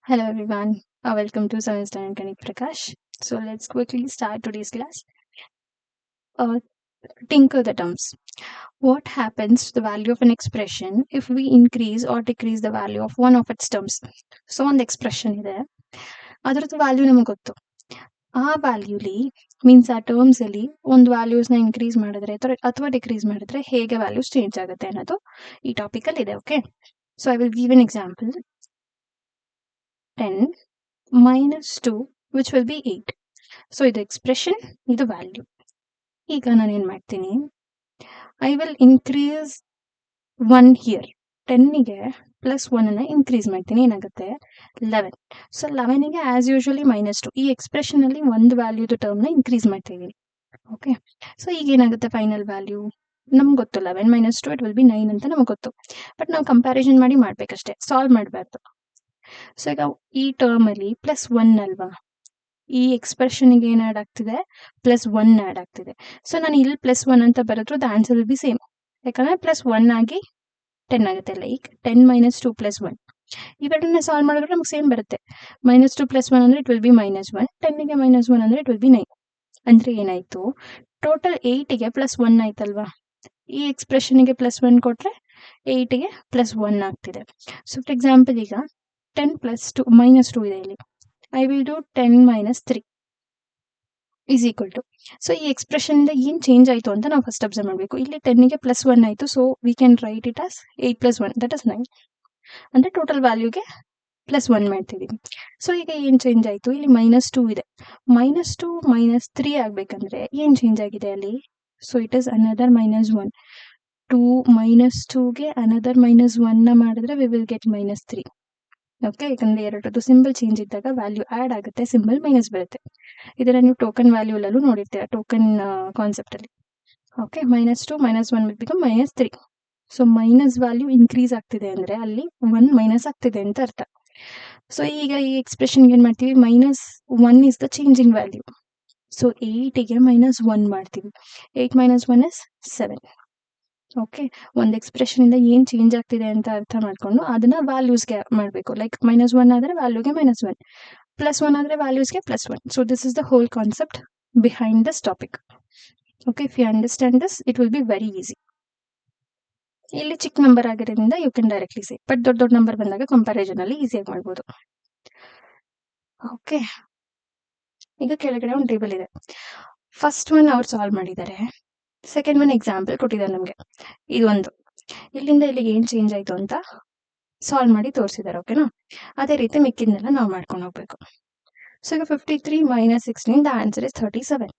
Hello everyone, welcome to Semester and Kanik Prakash. So let's quickly start today's class. Uh, Tinker the terms. What happens to the value of an expression if we increase or decrease the value of one of its terms? So ಒಂದು expression ಇದೆ, ಅದರದ್ದು value ನಮಗೆ ಗೊತ್ತು. ಆ ವ್ಯಾಲ್ಯೂಲಿ means ಆ terms ಅಲ್ಲಿ ಒಂದು ವ್ಯಾಲ್ಯೂಸ್ನ increase ಮಾಡಿದ್ರೆ ಅಥವಾ ಡಿಕ್ರೀಸ್ ಮಾಡಿದ್ರೆ ಹೇಗೆ ವ್ಯಾಲ್ಯೂಸ್ ಚೇಂಜ್ ಆಗುತ್ತೆ ಅನ್ನೋದು ಈ ಟಾಪಿಕ್ ಅಲ್ಲಿ ಇದೆ. Okay, so I will give an example. 10 minus 2 which will be 8. So ಇದು ಎಕ್ಸ್ಪ್ರೆಷನ್, ಇದು ವ್ಯಾಲ್ಯೂ. ಈಗ ನಾನೇನು ಮಾಡ್ತೀನಿ, ಐ ವಿಲ್ ಇನ್ಕ್ರೀಸ್ 1 ಹಿಯರ್. 10ಗೆ ಪ್ಲಸ್ 1 ಇನ್ಕ್ರೀಸ್ ಮಾಡ್ತೀನಿ, ಏನಾಗುತ್ತೆ 11. ಸೊ 11ಗೆ ಆಸ್ ಯೂಶುವಲಿ -2. ಈ ಎಕ್ಸ್ಪ್ರೆಷನ್ ಅಲ್ಲಿ ಒಂದು ವ್ಯಾಲ್ಯೂದು ಟರ್ಮ್ನ ಇನ್ಕ್ರೀಸ್ ಮಾಡ್ತಾ ಇದೀನಿ. ಓಕೆ, ಸೊ ಈಗ ಏನಾಗುತ್ತೆ ಫೈನಲ್ ವ್ಯಾಲ್ಯೂ ನಮ್ಗೆ ಗೊತ್ತು. 11 - 2 ಇಟ್ ವಿಲ್ ಬಿ 9 ಅಂತ ನಮ್ಗೆ ಗೊತ್ತು. ಬಟ್ ನಾವು ಕಂಪ್ಯಾರಿಸನ್ ಮಾಡಿ ಮಾಡ್ಬೇಕಷ್ಟೇ, ಸಾಲ್ವ್ ಮಾಡಬಾರ್ದು. ಸೊ ಈಗ ಈ ಟರ್ಮ್ ಅಲ್ಲಿ +1 ಅಲ್ವಾ, ಈ ಎಕ್ಸ್ಪ್ರೆಷನ್ಗೆ ಏನ್ ಆಡ್ ಆಗ್ತಿದೆ, +1 ಆಡ್ ಆಗ್ತಿದೆ. ಸೊ ನಾನು ಇಲ್ಲಿ +1 ಅಂತ ಬರೆದ್ರು the answer will B same, ಯಾಕಂದ್ರೆ +1 ಆಗಿ 10 ಆಗುತ್ತೆ. ಲೈಕ್ 10 - 2 + 1. ಇವೆರಡನ್ನ ಸಾಲ್ವ್ ಮಾಡಿದ್ರೆ ನಮ್ಗೆ ಸೇಮ್ ಬರುತ್ತೆ. -2 + 1 ಅಂದ್ರೆ ಇಟ್ ವಿಲ್ ಬಿ -1. 10ಗೆ -1 ಅಂದ್ರೆ ಇಟ್ ವಿಲ್ ಬಿ 9. ಅಂದ್ರೆ ಏನಾಯ್ತು, ಟೋಟಲ್ 8ಗೆ +1 ಆಯ್ತಲ್ವಾ. ಈ ಎಕ್ಸ್ಪ್ರೆಷನ್ಗೆ +1 ಕೊಟ್ರೆ 8ಗೆ +1 ಆಗ್ತಿದೆ. ಸೊ ಫಾರ್ ಎಕ್ಸಾಂಪಲ್ ಈಗ 10 + 2 -2 ಇದೆ ಇಲ್ಲಿ. I will do 10 - 3 is equal to. So ಈ ಎಕ್ಸ್ಪ್ರೆಷನ್ ಇಂದ ಏನ್ ಚೇಂಜ್ ಆಯ್ತು ಅಂತ ನಾವು ಫಸ್ಟ್ ಅಬ್ಸರ್ವ್ ಮಾಡಬೇಕು. ಇಲ್ಲಿ 10ಗೆ +1 ಆಯ್ತು, so we can write it as 8 + 1 that is 9. ಅಂದ್ರೆ ಟೋಟಲ್ ವ್ಯಾಲ್ಯೂಗೆ +1 ಮಾಡ್ತಿದೀವಿ. ಸೊ ಈಗ ಏನ್ ಚೇಂಜ್ ಆಯ್ತು, ಇಲ್ಲಿ -2 ಇದೆ. -2 - 3 ಆಗ್ಬೇಕಂದ್ರೆ ಏನ್ ಚೇಂಜ್ ಆಗಿದೆ ಅಲ್ಲಿ, ಸೊ ಇಟ್ ಇಸ್ ಅನದರ್ -1. 2 - 2ಗೆ ಅನದರ್ -1 ಮಾಡಿದ್ರೆ ವಿ ವಿಲ್ ಗೆಟ್ -3. ಓಕೆ, ಯಾಕಂದ್ರೆ ಎರಡರದ್ದು ಸಿಂಬಲ್ ಚೇಂಜ್ ಇದ್ದಾಗ ವ್ಯಾಲ್ಯೂ ಆಡ್ ಆಗುತ್ತೆ, ಸಿಂಬಲ್ ಮೈನಸ್ ಬರುತ್ತೆ. ಇದನ್ನ ನೀವು ಟೋಕನ್ ವ್ಯಾಲ್ಯೂ ಅಲ್ಲೂ ನೋಡಿರ್ತೀರ, ಟೋಕನ್ ಕಾನ್ಸೆಪ್ಟ್ ಅಲ್ಲಿ. Okay, -2 - 1 will become -3. So minus value increase ಆಗ್ತಿದೆ ಅಂದ್ರೆ ಅಲ್ಲಿ 1 ಮೈನಸ್ ಆಗ್ತಿದೆ ಅಂತ ಅರ್ಥ. ಸೊ ಈಗ ಈ ಎಕ್ಸ್ಪ್ರೆಷನ್ ಏನ್ ಮಾಡ್ತೀವಿ, -1 is the changing value. So 8ಗೆ -1 ಮಾಡ್ತೀವಿ. 8 - 1 ಇಸ್ 7. ಓಕೆ, ಒಂದು ಎಕ್ಸ್ಪ್ರೆಷನ್ ಇಂದ ಏನ್ ಚೇಂಜ್ ಆಗ್ತಿದೆ ಅಂತ ಅರ್ಥ ಮಾಡ್ಕೊಂಡು ಅದನ್ನ ವ್ಯಾಲ್ಯೂಸ್ಗೆ ಮಾಡಬೇಕು. ಲೈಕ್ -1 ಆದ್ರೆ ವ್ಯಾಲ್ಯೂಗೆ -1, +1 ಆದ್ರೆ ವ್ಯಾಲ್ಯೂಸ್ಗೆ +1. So this is the whole concept behind this topic. Okay, if you understand this it will be very easy. ಇಲ್ಲಿ ಚಿಕ್ಕ ನಂಬರ್ ಆಗಿರೋದ್ರಿಂದ you can directly say, but ದೊಡ್ಡ ದೊಡ್ಡ ನಂಬರ್ ಬಂದಾಗ ಕಂಪ್ಯಾರಿಸನ್ ಅಲ್ಲಿ ಈಸಿಯಾಗಿ ಮಾಡ್ಬೋದು. ಓಕೆ, ಈಗ ಕೆಳಗಡೆ ಒಂದು ಟೇಬಲ್ ಇದೆ. ಫಸ್ಟ್ ಒನ್ ಅವ್ರು ಸಾಲ್ವ್ ಮಾಡಿದ್ದಾರೆ, ಸೆಕೆಂಡ್ ಒನ್ ಎಕ್ಸಾಂಪಲ್ ಕೊಟ್ಟಿದ್ದಾರೆ ನಮಗೆ. ಇದು ಒಂದು ಇಲ್ಲಿಂದ ಇಲ್ಲಿಗೆ ಏನ್ ಚೇಂಜ್ ಆಯ್ತು ಅಂತ ಸಾಲ್ವ್ ಮಾಡಿ ತೋರಿಸಿದ್ದಾರೆ. ಓಕೆನಾ, ಅದೇ ರೀತಿ ಮಿಕ್ಕಿದ್ನೆಲ್ಲ ನಾವು ಮಾಡ್ಕೊಂಡು ಹೋಗ್ಬೇಕು. ಸೊ ಈಗ 53 - 16 ದ ಆನ್ಸರ್ ಇಸ್ 37.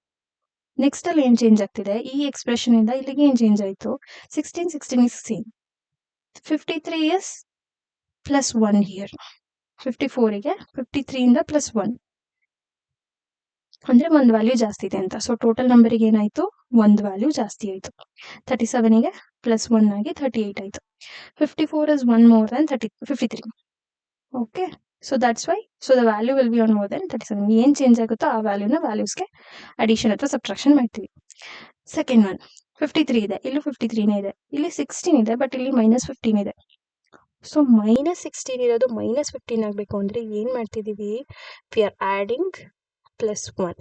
ನೆಕ್ಸ್ಟ್ ಅಲ್ಲಿ ಏನ್ ಚೇಂಜ್ ಆಗ್ತಿದೆ, ಈ ಎಕ್ಸ್ಪ್ರೆಷನ್ ಇಂದ ಇಲ್ಲಿಗೆ ಏನ್ ಚೇಂಜ್ ಆಯ್ತು, 16 is ಸೇಮ್. 53 is +1 here. 54ಗೆ 53 ಇಂದ +1 ಅಂದ್ರೆ ಒಂದು ವ್ಯಾಲ್ಯೂ ಜಾಸ್ತಿ ಇದೆ ಅಂತ. ಸೊ ಟೋಟಲ್ ನಂಬರಿಗೆ ಏನಾಯ್ತು, ಒಂದು ವ್ಯಾಲ್ಯೂ ಜಾಸ್ತಿ ಆಯ್ತು. 37ಗೆ +1 ಆಗಿ 38 ಆಯ್ತು. 54 is 1 more than 53. Okay, so that's why so the value will be on more than 37. ಏನ್ ಚೇಂಜ್ ಆಗುತ್ತೋ ಆ ವ್ಯಾಲ್ಯೂನ ವ್ಯಾಲ್ಯೂಸ್ಗೆ ಅಡಿಷನ್ ಅಥವಾ ಸಬ್ಟ್ರಾಕ್ಷನ್ ಮಾಡ್ತೀವಿ. ಸೆಕೆಂಡ್ ಒನ್ 53 ಇದೆ, ಇಲ್ಲಿ 53ನೇ ಇದೆ. ಇಲ್ಲಿ 16 ಇದೆ, ಬಟ್ ಇಲ್ಲಿ -15 ಇದೆ. ಸೊ -16 ಇರೋದು -15 ಆಗ್ಬೇಕು ಅಂದ್ರೆ ಏನ್ ಮಾಡ್ತಿದೀವಿ, we are adding +1.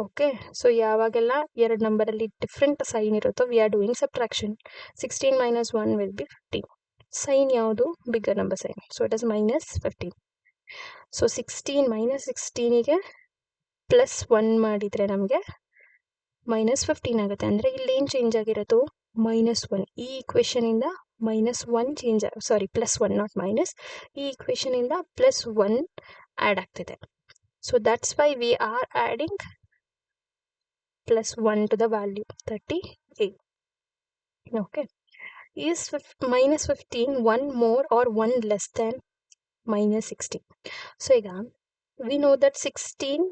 Okay, so ಯಾವಾಗೆಲ್ಲ ಎರಡು ನಂಬರ್ ಅಲ್ಲಿ ಡಿಫ್ರೆಂಟ್ ಸೈನ್ ಇರುತ್ತೋ we are doing subtraction. 16 - 1 will be 15. Sign ಯಾವುದು, bigger number sign, so it is -15. So 16 - 16ಗೆ +1 ಮಾಡಿದ್ರೆ ನಮಗೆ -15 ಆಗುತ್ತೆ. ಅಂದ್ರೆ ಇಲ್ಲಿ ಏನ್ ಚೇಂಜ್ ಆಗಿರೋದು, -1. ಈ ಇಕ್ವೇಶನ್ ಇಂದ -1 ಚೇಂಜ್, ಸಾರಿ +1 ನಾಟ್ ಮೈನಸ್. ಈ ಇಕ್ವೇಶನ್ ಇಂದ +1 ಆಡ್ ಆಗ್ತಿದೆ. So that's why we are adding +1 to the value 38. Okay, is -15 1 more or 1 less than -16? So ಈಗ we know that 16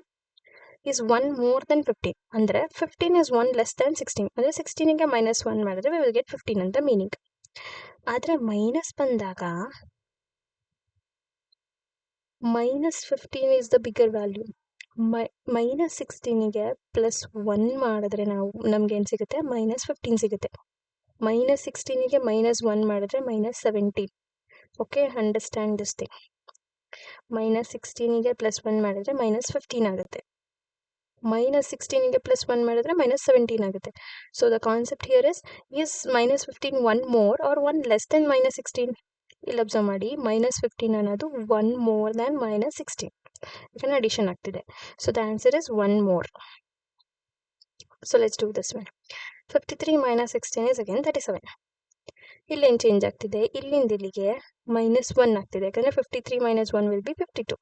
is 1 more than 15. ಅಂದ್ರೆ 15 is 1 less than 16. ಅಂದ್ರೆ 16ಗೆ -1 ಮಾಡಿದ್ರೆ we will get 15 ಅಂತ meaning. ಆದ್ರೆ minus ಬಂದಾಗ -15 is the bigger value. -16ಗೆ +1 ಮಾಡಿದ್ರೆ ನಮ್ಗೆ ಏನ್ ಸಿಗುತ್ತೆ, -15 ಸಿಗುತ್ತೆ. -16ಗೆ -1 ಮಾಡಿದ್ರೆ -17. Okay, understand this thing. -16ಗೆ +1 ಮಾಡಿದ್ರೆ -15 ಆಗುತ್ತೆ. -16ಗೆ +1 ಮಾಡಿದ್ರೆ -17 ಆಗುತ್ತೆ. So the concept here is -15 1 more or 1 less than -16? ಇಲ್ಲಿ ಅಬ್ಸರ್ವ್ ಮಾಡಿ, -15 ಅನ್ನೋದು 1 more than -16. ಯಾಕಂದ್ರೆ ಅಡಿಷನ್ ಆಗ್ತಿದೆ. So the answer is 1 more. So let's do this one. 53 - 16 is again 37. ಇಲ್ಲೇನು ಚೇಂಜ್ ಆಗ್ತಿದೆ? ಇಲ್ಲಿಂದ ಇಲ್ಲಿಗೆ -1 ಆಗ್ತಿದೆ. ಯಾಕಂದ್ರೆ 53 - 1 will be 52.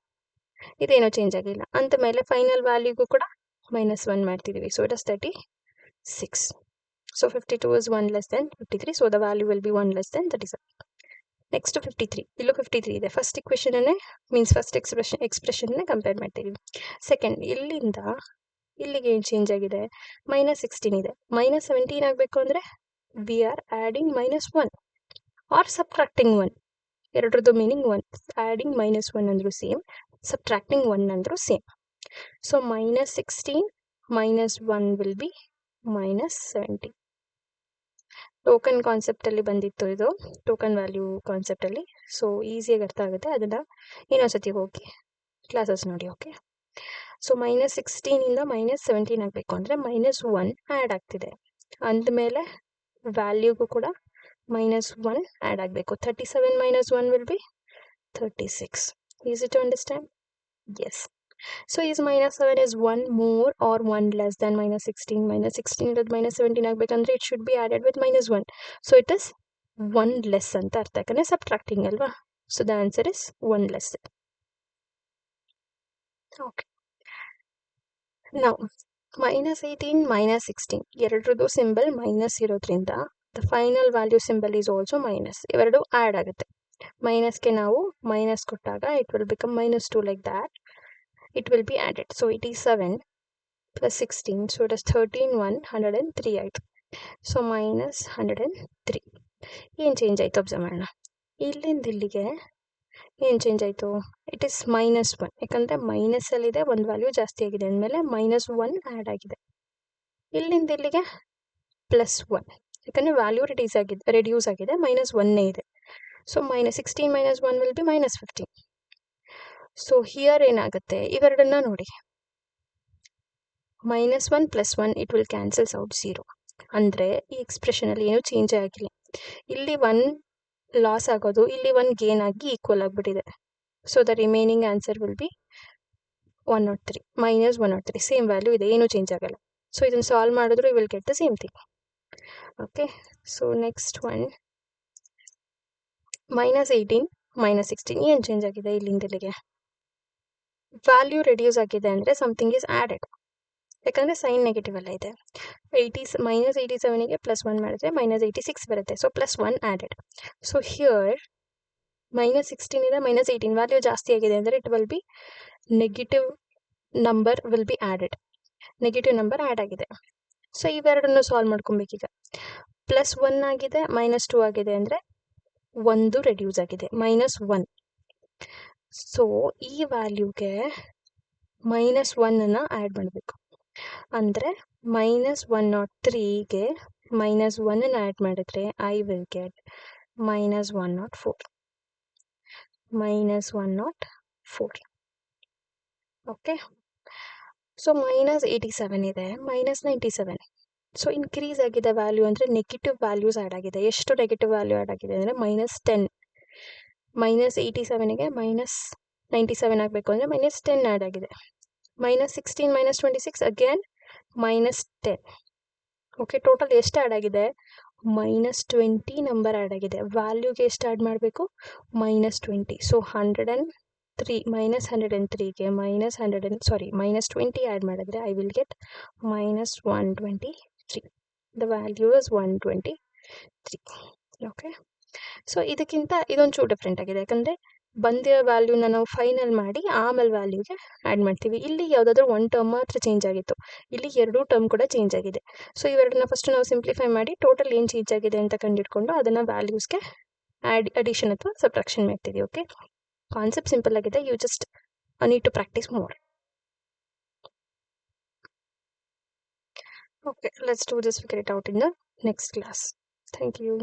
ಇದೇನೋ ಚೇಂಜ್ ಆಗಿಲ್ಲ. ಅಂತ ಮೇಲೆ ಫೈನಲ್ ವ್ಯಾಲ್ಯೂಗೂ ಕೂಡ -1 ಮಾಡ್ತಿದ್ದೀವಿ. So it is 36. So 52 is 1 less than 53. So the value will be 1 less than 37. Next 53. ಇಲ್ಲೂ 53 ಇದೆ. First equation means first expression compare ಮಾಡ್ತೀವಿ. ಸೆಕೆಂಡ್, ಇಲ್ಲಿಂದ ಇಲ್ಲಿಗೆ ಏನು ಚೇಂಜ್ ಆಗಿದೆ? -16 ಇದೆ. -17 ಆಗಬೇಕು ಅಂದರೆ we are adding -1 or subtracting 1. ಎರಡರದ್ದು ಮೀನಿಂಗ್ 1. ಆ್ಯಡಿಂಗ್ -1 ಅಂದರೂ ಸೇಮ್, ಸಬ್ಟ್ರಾಕ್ಟಿಂಗ್ 1 ಅಂದರೂ same. So -16 - 1 will be -17. Token ಕಾನ್ಸೆಪ್ಟಲ್ಲಿ ಬಂದಿತ್ತು ಇದು, ಟೋಕನ್ ವ್ಯಾಲ್ಯೂ ಕಾನ್ಸೆಪ್ಟಲ್ಲಿ. ಸೊ ಈಸಿಯಾಗಿ ಅರ್ಥ ಆಗುತ್ತೆ. ಅದನ್ನು ಇನ್ನೊಂದ್ಸತಿ ಹೋಗಿ ಕ್ಲಾಸಸ್ ನೋಡಿ. ಓಕೆ. ಸೊ -16ಇಂದ -17 ಆಗಬೇಕು ಅಂದರೆ -1 ಆ್ಯಡ್ ಆಗ್ತಿದೆ. ಅಂದಮೇಲೆ ವ್ಯಾಲ್ಯೂಗೂ ಕೂಡ -1 ಆ್ಯಡ್ ಆಗಬೇಕು. 37 - 1 will be 36. Easy to understand? Yes. So is -7 is 1 more or 1 less than -16. -16 ಇರೋದು -17 ಆಗಬೇಕಂದ್ರೆ it should be added with -1. So it is 1 less ಅಂತ ಅರ್ಥ, ಯಾಕಂದರೆ ಸಬ್ಟ್ರಾಕ್ಟಿಂಗ್ ಅಲ್ವಾ. So the answer is 1 less. Okay. ನಾವು -18 - 16 ಎರಡರದ್ದು ಸಿಂಬಲ್ ಮೈನಸ್ ಇರೋದ್ರಿಂದ the final value symbol is also minus. ಇವೆರಡು add ಆಗುತ್ತೆ. ಮೈನಸ್ಗೆ ನಾವು ಮೈನಸ್ ಕೊಟ್ಟಾಗ it will become -2 like that. It will be added. So 87 + 16. So it is 13 103 ಆಯಿತು. So -103. ಏನು change ಆಯಿತು observe ಮಾಡೋಣ. ಇಲ್ಲಿಂದ ಇಲ್ಲಿಗೆ ಏನು ಚೇಂಜ್ ಆಯಿತು? It is -1. ಯಾಕಂದರೆ ಮೈನಸಲ್ಲಿದೆ, ಒಂದು ವ್ಯಾಲ್ಯೂ ಜಾಸ್ತಿ ಆಗಿದೆ ಅಂದಮೇಲೆ -1 ಆ್ಯಡ್ ಆಗಿದೆ. ಇಲ್ಲಿಂದ ಇಲ್ಲಿಗೆ +1, ಯಾಕಂದರೆ ವ್ಯಾಲ್ಯೂ ರೆಡ್ಯೂಸ್ ಆಗಿದೆ, -1 ಇದೆ. So -16 - 1 will be -15. So here ಏನಾಗುತ್ತೆ? ಇವೆರಡನ್ನ ನೋಡಿ, -1 + 1 ಇಟ್ ವಿಲ್ ಕ್ಯಾನ್ಸಲ್ಸ್ ಔಟ್ 0. ಅಂದರೆ ಈ ಎಕ್ಸ್ಪ್ರೆಷನಲ್ಲಿ ಏನೂ ಚೇಂಜೇ ಆಗಿಲ್ಲ. ಇಲ್ಲಿ 1 ಲಾಸ್ ಆಗೋದು, ಇಲ್ಲಿ 1 ಗೇನ್ ಆಗಿ ಈಕ್ವಲ್ ಆಗಿಬಿಟ್ಟಿದೆ. So the remaining answer will be 103 -103. Same value ಇದೆ, ಏನೂ ಚೇಂಜ್ ಆಗಲ್ಲ. ಸೊ ಇದನ್ನು ಸಾಲ್ವ್ ಮಾಡಿದ್ರು you will get the same thing. Okay. So next one, -18 - 16. ಏನು ಚೇಂಜ್ ಆಗಿದೆ? ಇಲ್ಲಿಂದ ಇಲ್ಲಿಗೆ ವ್ಯಾಲ್ಯೂ ರೆಡ್ಯೂಸ್ ಆಗಿದೆ ಅಂದರೆ ಸಮಥಿಂಗ್ ಈಸ್ ಆ್ಯಡೆಡ್. ಯಾಕಂದರೆ ಸೈನ್ ನೆಗೆಟಿವ್ ಎಲ್ಲ ಇದೆ. -87ಗೆ +1 ಮಾಡಿದ್ರೆ -86 ಬರುತ್ತೆ. So +1 added. ಸೊ ಹಿಯರ್ -16 ಇದೆ, -18 ವ್ಯಾಲ್ಯೂ ಜಾಸ್ತಿ ಆಗಿದೆ ಅಂದರೆ it will B negative number will be added. Negative number add ಆಗಿದೆ. ಸೊ ಇವೆರಡನ್ನು ಸಾಲ್ವ್ ಮಾಡ್ಕೊಬೇಕೀಗ. +1 ಆಗಿದೆ, -2 ಆಗಿದೆ ಅಂದರೆ 1 ರೆಡ್ಯೂಸ್ ಆಗಿದೆ, -1. ಸೊ ಈ ವ್ಯಾಲ್ಯೂಗೆ -1 ಆ್ಯಡ್ ಮಾಡಬೇಕು. ಅಂದರೆ -103ಗೆ -1 ಆ್ಯಡ್ ಮಾಡಿದ್ರೆ I will get -104. -104. Okay. So -87 ಇದೆ, -97. ಸೊ ಇನ್ಕ್ರೀಸ್ ಆಗಿದೆ ವ್ಯಾಲ್ಯೂ ಅಂದರೆ ನೆಗೆಟಿವ್ ವ್ಯಾಲ್ಯೂಸ್ ಆ್ಯಡ್ ಆಗಿದೆ. ಎಷ್ಟು ನೆಗೆಟಿವ್ ವ್ಯಾಲ್ಯೂ ಆ್ಯಡ್ ಆಗಿದೆ ಅಂದರೆ -10. -87ಗೆ -97 ಆಗಬೇಕು ಅಂದರೆ -10 ಆ್ಯಡ್ ಆಗಿದೆ. -16 - 26 ಅಗೇನ್ -10. ಓಕೆ. ಟೋಟಲ್ ಎಷ್ಟು ಆ್ಯಡ್ ಆಗಿದೆ? -20 ನಂಬರ್ ಆ್ಯಡ್ ಆಗಿದೆ. ವ್ಯಾಲ್ಯೂಗೆ ಎಷ್ಟು ಆ್ಯಡ್ ಮಾಡಬೇಕು? -20. ಸೊ 103 -103ಗೆ -20 ಆ್ಯಡ್ ಮಾಡಿದ್ರೆ I will get -123. The value is 123. Okay. So ಇದಕ್ಕಿಂತ ಇದೊಂದು ಚೂರು ಡಿಫ್ರೆಂಟ್ ಆಗಿದೆ. ಯಾಕಂದರೆ ಬಂದಿರೋ ವ್ಯಾಲ್ಯೂನ ನಾವು ಫೈನಲ್ ಮಾಡಿ ಆಮೇಲೆ ವ್ಯಾಲ್ಯೂಗೆ ಆ್ಯಡ್ ಮಾಡ್ತೀವಿ. ಇಲ್ಲಿ ಯಾವುದಾದ್ರೂ ಒಂದು ಟರ್ಮ್ ಮಾತ್ರ ಚೇಂಜ್ ಆಗಿತ್ತು, ಇಲ್ಲಿ 2 ಟರ್ಮ್ ಕೂಡ ಚೇಂಜ್ ಆಗಿದೆ. ಸೊ ಇವೆರಡನ್ನ ಫಸ್ಟ್ ನಾವು ಸಿಂಪ್ಲಿಫೈ ಮಾಡಿ ಟೋಟಲ್ ಏನು ಚೇಂಜ್ ಆಗಿದೆ ಅಂತ ಕಂಡುಹಿಡ್ಕೊಂಡು ಅದನ್ನು ವ್ಯಾಲ್ಯೂಸ್ಗೆ ಅಡಿಷನ್ ಅಥವಾ ಸಬ್ಟ್ರಾಕ್ಷನ್ ಮಾಡ್ತೀವಿ. ಓಕೆ. ಕಾನ್ಸೆಪ್ಟ್ ಸಿಂಪಲ್ ಆಗಿದೆ, you just need to practice more. Okay, let's do this, figure it out in the next class. Thank you.